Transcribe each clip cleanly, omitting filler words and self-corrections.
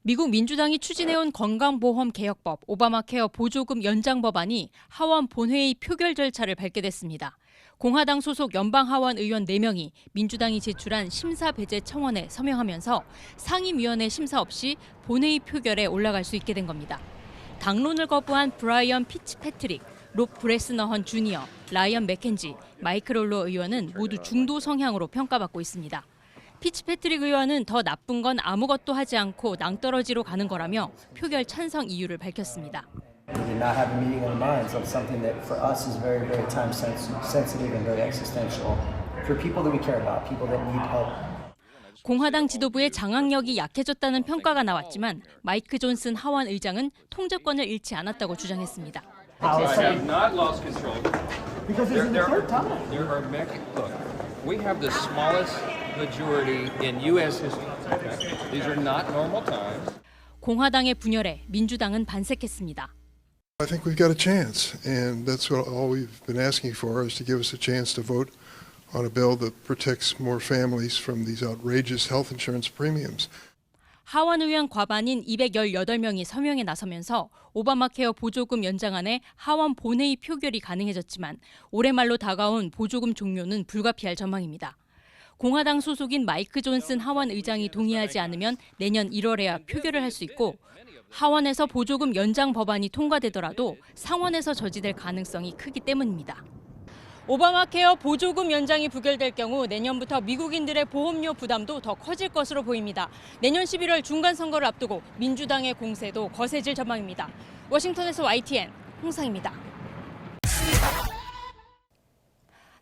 미국 민주당이 추진해온 건강보험 개혁법 오바마 케어 보조금 연장 법안이 하원 본회의 표결 절차를 밟게 됐습니다. 공화당 소속 연방하원 의원 4명이 민주당이 제출한 심사 배제 청원에 서명하면서 상임위원회 심사 없이 본회의 표결에 올라갈 수 있게 된 겁니다. 당론을 거부한 브라이언 피츠패트릭, 롭 브레스너헌 주니어, 라이언 맥켄지, 마이크 롤러 의원은 모두 중도 성향으로 평가받고 있습니다. 피츠패트릭 의원은 더 나쁜 건 아무것도 하지 않고 낭떠러지로 가는 거라며 표결 찬성 이유를 밝혔습니다. We did not have a meeting of the minds of something that for us is very, very time sensitive and very existential for people that we care about, people that need help. 공화당 지도부의 장악력이 약해졌다는 평가가 나왔지만 마이크 존슨 하원 의장은 통제권을 잃지 않았다고 주장했습니다. We have the smallest majority in U.S. history. These are not normal times. 공화당의 분열에 민주당은 반색했습니다. I think we've got a chance, and that's what all we've been asking for is to give us a chance to vote on a bill that protects more families from these outrageous health insurance premiums. 하원 의원 과반인 218명이 서명에 나서면서 오바마 케어 보조금 연장안에 하원 본회의 표결이 가능해졌지만 올해 말로 다가온 보조금 종료는 불가피할 전망입니다. 공화당 소속인 마이크 존슨 하원 의장이 동의하지 않으면 내년 1월에야 표결을 할 수 있고 하원에서 보조금 연장 법안이 통과되더라도 상원에서 저지될 가능성이 크기 때문입니다. 오바마 케어 보조금 연장이 부결될 경우 내년부터 미국인들의 보험료 부담도 더 커질 것으로 보입니다. 내년 11월 중간선거를 앞두고 민주당의 공세도 거세질 전망입니다. 워싱턴에서 YTN 홍상입니다.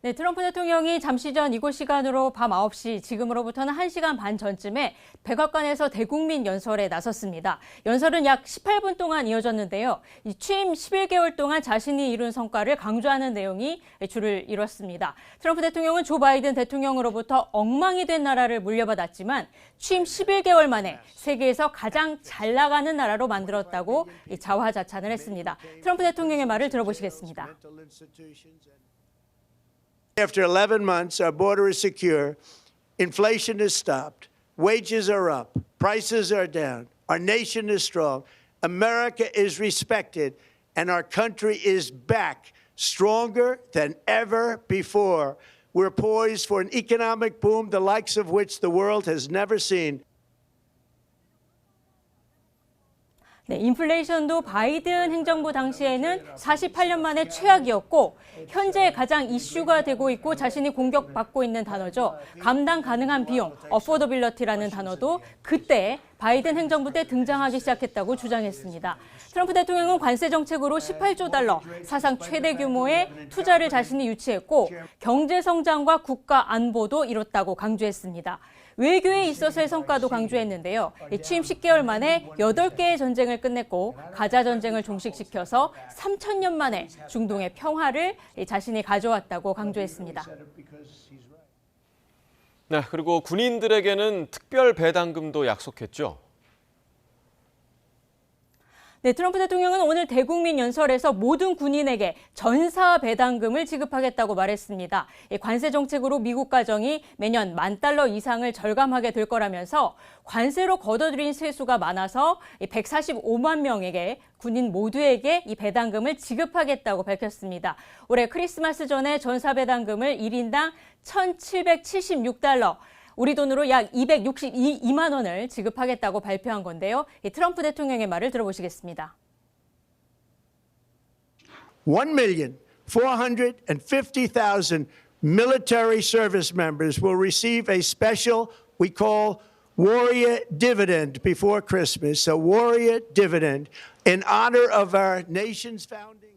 네, 트럼프 대통령이 잠시 전 이곳 시간으로 밤 9시, 지금으로부터는 1시간 반 전쯤에 백악관에서 대국민 연설에 나섰습니다. 연설은 약 18분 동안 이어졌는데요. 취임 11개월 동안 자신이 이룬 성과를 강조하는 내용이 주를 이뤘습니다. 트럼프 대통령은 조 바이든 대통령으로부터 엉망이 된 나라를 물려받았지만 취임 11개월 만에 세계에서 가장 잘 나가는 나라로 만들었다고 자화자찬을 했습니다. 트럼프 대통령의 말을 들어보시겠습니다. After 11 months, our border is secure, inflation is stopped, wages are up, prices are down, our nation is strong, America is respected, and our country is back, stronger than ever before. We're poised for an economic boom, the likes of which the world has never seen. 네, 인플레이션도 바이든 행정부 당시에는 48년 만에 최악이었고 현재 가장 이슈가 되고 있고 자신이 공격받고 있는 단어죠. 감당 가능한 비용, affordability라는 단어도 그때 바이든 행정부 때 등장하기 시작했다고 주장했습니다. 트럼프 대통령은 관세 정책으로 18조 달러, 사상 최대 규모의 투자를 자신이 유치했고 경제 성장과 국가 안보도 이뤘다고 강조했습니다. 외교에 있어서의 성과도 강조했는데요. 취임 10개월 만에 8개의 전쟁을 끝냈고 가자 전쟁을 종식시켜서 3,000년 만에 중동의 평화를 자신이 가져왔다고 강조했습니다. 네, 그리고 군인들에게는 특별 배당금도 약속했죠. 네, 트럼프 대통령은 오늘 대국민 연설에서 모든 군인에게 전사 배당금을 지급하겠다고 말했습니다. 관세 정책으로 미국 가정이 매년 $10,000 이상을 절감하게 될 거라면서 관세로 걷어들인 세수가 많아서 145만 명에게 군인 모두에게 이 배당금을 지급하겠다고 밝혔습니다. 올해 크리스마스 전에 전사 배당금을 1인당 $1,776, 우리 돈으로 약 262만 원을 지급하겠다고 발표한 건데요. 트럼프 대통령의 말을 들어보시겠습니다. 1,450,000 military service members will receive a special we call warrior dividend before Christmas, a warrior dividend in honor of our nation's founding.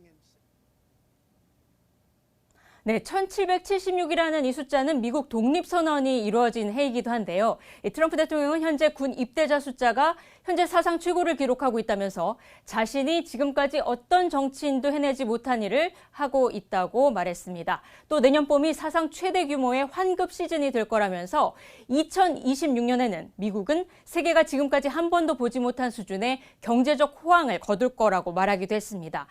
네, 1776이라는 이 숫자는 미국 독립선언이 이루어진 해이기도 한데요. 트럼프 대통령은 현재 군 입대자 숫자가 현재 사상 최고를 기록하고 있다면서 자신이 지금까지 어떤 정치인도 해내지 못한 일을 하고 있다고 말했습니다. 또 내년 봄이 사상 최대 규모의 환급 시즌이 될 거라면서 2026년에는 미국은 세계가 지금까지 한 번도 보지 못한 수준의 경제적 호황을 거둘 거라고 말하기도 했습니다.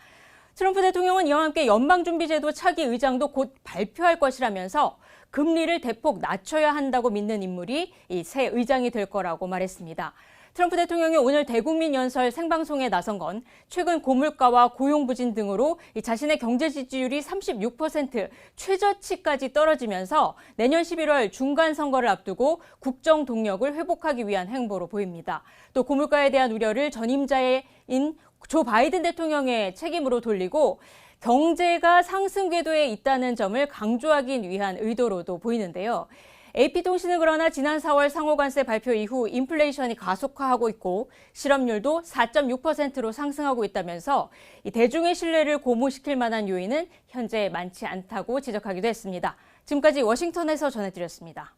트럼프 대통령은 이와 함께 연방준비제도 차기 의장도 곧 발표할 것이라면서 금리를 대폭 낮춰야 한다고 믿는 인물이 이 새 의장이 될 거라고 말했습니다. 트럼프 대통령이 오늘 대국민 연설 생방송에 나선 건 최근 고물가와 고용 부진 등으로 자신의 경제 지지율이 36% 최저치까지 떨어지면서 내년 11월 중간 선거를 앞두고 국정 동력을 회복하기 위한 행보로 보입니다. 또 고물가에 대한 우려를 전임자인 조 바이든 대통령의 책임으로 돌리고 경제가 상승 궤도에 있다는 점을 강조하기 위한 의도로도 보이는데요. AP통신은 그러나 지난 4월 상호관세 발표 이후 인플레이션이 가속화하고 있고 실업률도 4.6%로 상승하고 있다면서 이 대중의 신뢰를 고무시킬 만한 요인은 현재 많지 않다고 지적하기도 했습니다. 지금까지 워싱턴에서 전해드렸습니다.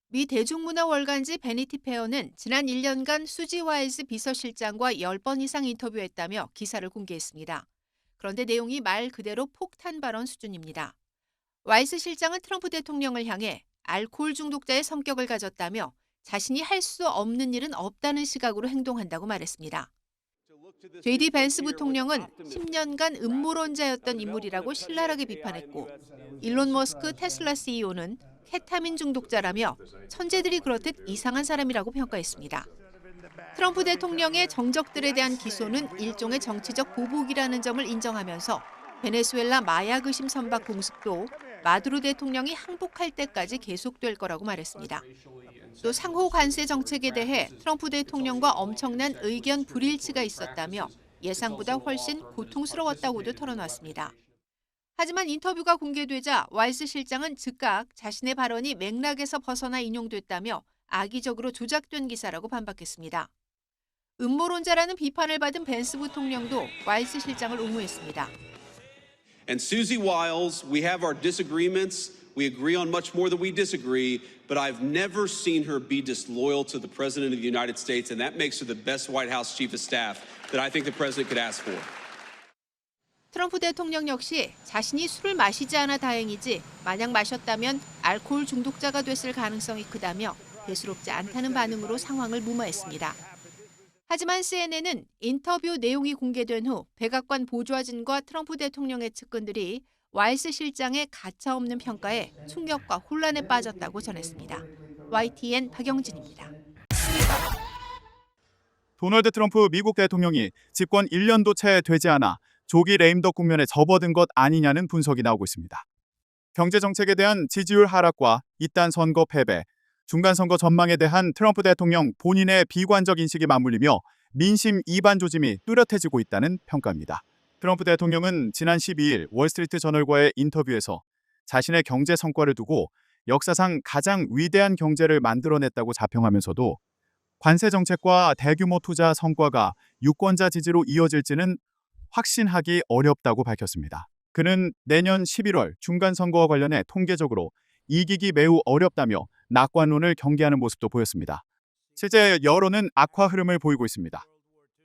미 대중문화 월간지 베니티 페어는 지난 1년간 수지 와이즈 비서실장과 10번 이상 인터뷰했다며 기사를 공개했습니다. 그런데 내용이 말 그대로 폭탄 발언 수준입니다. 와이스 실장은 트럼프 대통령을 향해 알코올 중독자의 성격을 가졌다며 자신이 할 수 없는 일은 없다는 시각으로 행동한다고 말했습니다. JD 벤스 부통령은 10년간 음모론자였던 인물이라고 신랄하게 비판했고 일론 머스크 테슬라 CEO는 케타민 중독자라며 천재들이 그렇듯 이상한 사람이라고 평가했습니다. 트럼프 대통령의 정적들에 대한 기소는 일종의 정치적 보복이라는 점을 인정하면서 베네수엘라 마약 의심 선박 공습도 마두로 대통령이 항복할 때까지 계속될 거라고 말했습니다. 또 상호 관세 정책에 대해 트럼프 대통령과 엄청난 의견 불일치가 있었다며 예상보다 훨씬 고통스러웠다고도 털어놨습니다. 하지만 인터뷰가 공개되자 와이스 실장은 즉각 자신의 발언이 맥락에서 벗어나 인용됐다며 악의적으로 조작된 기사라고 반박했습니다. 음모론자라는 비판을 받은 벤스 부통령도 와이스 실장을 옹호했습니다. And Susie Wiles, we have our disagreements. We agree on much more than we disagree, but I've never seen her be disloyal to the President of the United States, and that makes her the best White House Chief of Staff that I think the President could ask for. 트럼프 대통령 역시 자신이 술을 마시지 않아 다행이지 만약 마셨다면 알코올 중독자가 됐을 가능성이 크다며 대수롭지 않다는 반응으로 상황을 무마했습니다. 하지만 CNN은 인터뷰 내용이 공개된 후 백악관 보좌진과 트럼프 대통령의 측근들이 와이스 실장의 가차없는 평가에 충격과 혼란에 빠졌다고 전했습니다. YTN 박영진입니다. 도널드 트럼프 미국 대통령이 집권 1년도 채 되지 않아 조기 레임덕 국면에 접어든 것 아니냐는 분석이 나오고 있습니다. 경제정책에 대한 지지율 하락과 잇단 선거 패배, 중간선거 전망에 대한 트럼프 대통령 본인의 비관적 인식이 맞물리며 민심 이반 조짐이 뚜렷해지고 있다는 평가입니다. 트럼프 대통령은 지난 12일 월스트리트 저널과의 인터뷰에서 자신의 경제 성과를 두고 역사상 가장 위대한 경제를 만들어냈다고 자평하면서도 관세 정책과 대규모 투자 성과가 유권자 지지로 이어질지는 확신하기 어렵다고 밝혔습니다. 그는 내년 11월 중간선거와 관련해 통계적으로 이기기 매우 어렵다며 낙관론을 경계하는 모습도 보였습니다. 실제 여론은 악화 흐름을 보이고 있습니다.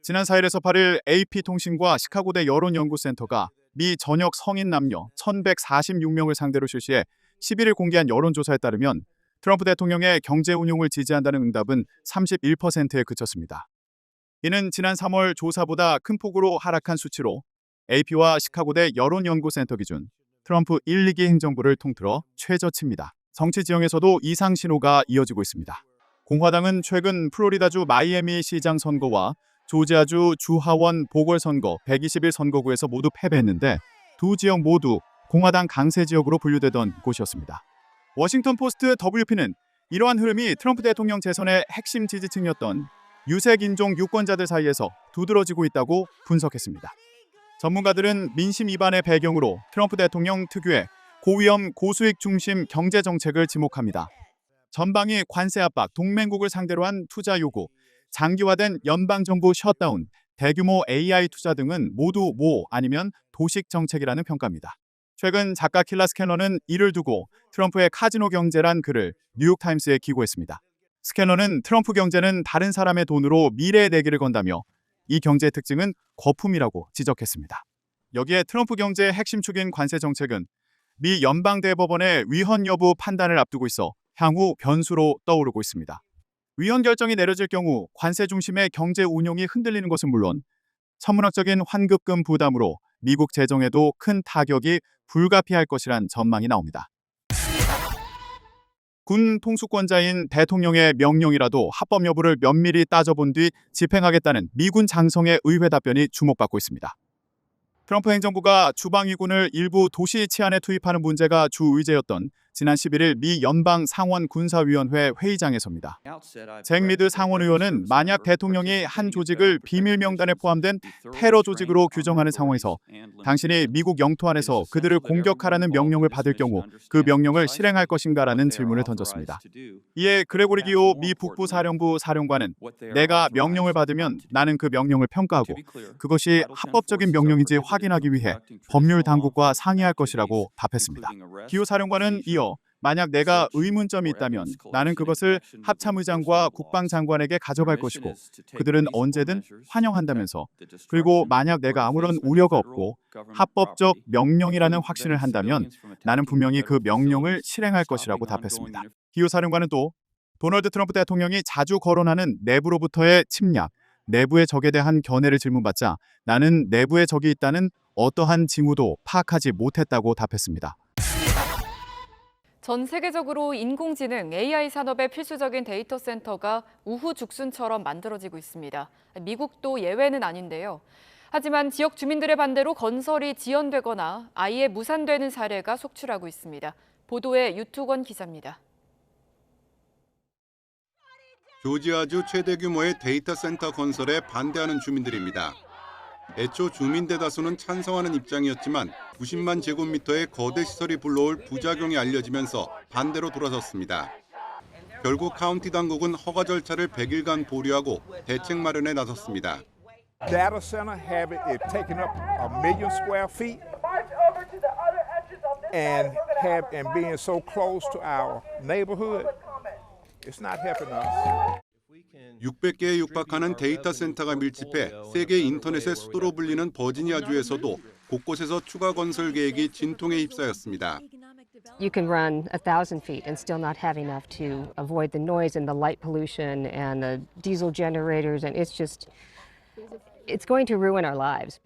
지난 4일에서 8일 AP통신과 시카고대 여론연구센터가 미 전역 성인 남녀 1,146명을 상대로 실시해 11일 공개한 여론조사에 따르면 트럼프 대통령의 경제 운용을 지지한다는 응답은 31%에 그쳤습니다. 이는 지난 3월 조사보다 큰 폭으로 하락한 수치로 AP와 시카고대 여론연구센터 기준 트럼프 1, 2기 행정부를 통틀어 최저치입니다. 정치 지형에서도 이상 신호가 이어지고 있습니다. 공화당은 최근 플로리다주 마이애미 시장 선거와 조지아주 주하원 보궐선거 120일 선거구에서 모두 패배했는데 두 지역 모두 공화당 강세 지역으로 분류되던 곳이었습니다. 워싱턴 포스트 WP는 이러한 흐름이 트럼프 대통령 재선의 핵심 지지층이었던 유색 인종 유권자들 사이에서 두드러지고 있다고 분석했습니다. 전문가들은 민심 이반의 배경으로 트럼프 대통령 특유의 고위험 고수익 중심 경제 정책을 지목합니다. 전방위 관세 압박, 동맹국을 상대로 한 투자 요구, 장기화된 연방정부 셧다운, 대규모 AI 투자 등은 모두 아니면 도식 정책이라는 평가입니다. 최근 작가 킬라 스캔러는 이를 두고 트럼프의 카지노 경제란 글을 뉴욕타임스에 기고했습니다. 스캔러는 트럼프 경제는 다른 사람의 돈으로 미래의 내기를 건다며 이 경제의 특징은 거품이라고 지적했습니다. 여기에 트럼프 경제의 핵심 축인 관세 정책은 미 연방대법원의 위헌 여부 판단을 앞두고 있어 향후 변수로 떠오르고 있습니다. 위헌 결정이 내려질 경우 관세 중심의 경제 운용이 흔들리는 것은 물론 천문학적인 환급금 부담으로 미국 재정에도 큰 타격이 불가피할 것이란 전망이 나옵니다. 군 통수권자인 대통령의 명령이라도 합법 여부를 면밀히 따져본 뒤 집행하겠다는 미군 장성의 의회 답변이 주목받고 있습니다. 트럼프 행정부가 주방위군을 일부 도시 치안에 투입하는 문제가 주 의제였던 지난 11일 미 연방 상원 군사위원회 회의장에서입니다. 잭 미드 상원 의원은 만약 대통령이 한 조직을 비밀 명단에 포함된 테러 조직으로 규정하는 상황에서 당신이 미국 영토 안에서 그들을 공격하라는 명령을 받을 경우 그 명령을 실행할 것인가라는 질문을 던졌습니다. 이에 그레고리 기호 미 북부사령부 사령관은 내가 명령을 받으면 나는 그 명령을 평가하고 그것이 합법적인 명령인지 확인하기 위해 법률 당국과 상의할 것이라고 답했습니다. 기호 사령관은 이어 만약 내가 의문점이 있다면 나는 그것을 합참의장과 국방장관에게 가져갈 것이고 그들은 언제든 환영한다면서 그리고 만약 내가 아무런 우려가 없고 합법적 명령이라는 확신을 한다면 나는 분명히 그 명령을 실행할 것이라고 답했습니다. 기호 사령관은 또 도널드 트럼프 대통령이 자주 거론하는 내부로부터의 침략, 내부의 적에 대한 견해를 질문받자 나는 내부의 적이 있다는 어떠한 징후도 파악하지 못했다고 답했습니다. 전 세계적으로 인공지능 AI 산업의 필수적인 데이터 센터가 우후죽순처럼 만들어지고 있습니다. 미국도 예외는 아닌데요. 하지만 지역 주민들의 반대로 건설이 지연되거나 아예 무산되는 사례가 속출하고 있습니다. 보도에 유투건 기자입니다. 조지아주 최대 규모의 데이터 센터 건설에 반대하는 주민들입니다. 애초 주민 대다수는 찬성하는 입장이었지만 90만 제곱미터의 거대 시설이 불러올 부작용이 알려지면서 반대로 돌아섰습니다. 결국 카운티 당국은 허가 절차를 100일간 보류하고 대책 마련에 나섰습니다. Data center have it taken up 1 million square feet and being so close to our neighborhood, it's not helping us. 600개에 육박하는 데이터 센터가 밀집해 세계 인터넷의 수도로 불리는 버지니아주에서도 곳곳에서 추가 건설 계획이 진통에 휩싸였습니다. You can run 1,000 feet and still not have enough to avoid the noise and the light pollution and the diesel generators, and it's going to ruin our lives.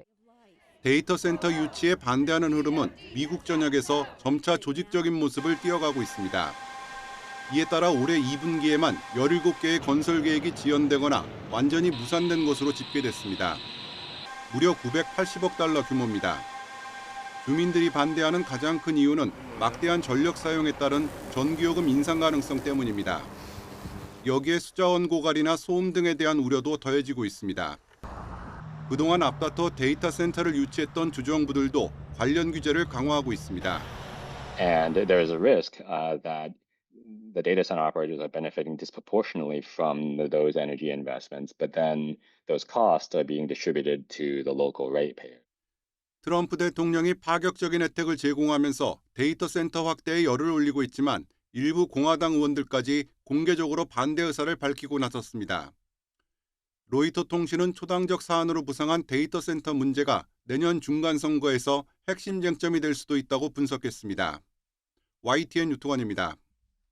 데이터 센터 유치에 반대하는 흐름은 미국 전역에서 점차 조직적인 모습을 띄어가고 있습니다. 이에 따라 올해 2분기에만 17개의 건설 계획이 지연되거나 완전히 무산된 것으로 집계됐습니다. 무려 980억 달러 규모입니다. 주민들이 반대하는 가장 큰 이유는 막대한 전력 사용에 따른 전기요금 인상 가능성 때문입니다. 여기에 수자원 고갈이나 소음 등에 대한 우려도 더해지고 있습니다. 그동안 앞다퉈 데이터 센터를 유치했던 주정부들도 관련 규제를 강화하고 있습니다. And there is a risk that the data center operators are benefiting disproportionately from those energy investments, but then those costs are being distributed to the local ratepayer. 트럼프 대통령이 파격적인 혜택을 제공하면서 데이터 센터 확대에 열을 올리고 있지만 일부 공화당 의원들까지 공개적으로 반대 의사를 밝히고 나섰습니다. 로이터 통신은 초당적 사안으로 부상한 데이터 센터 문제가 내년 중간 선거에서 핵심 쟁점이 될 수도 있다고 분석했습니다. YTN 유튜관입니다.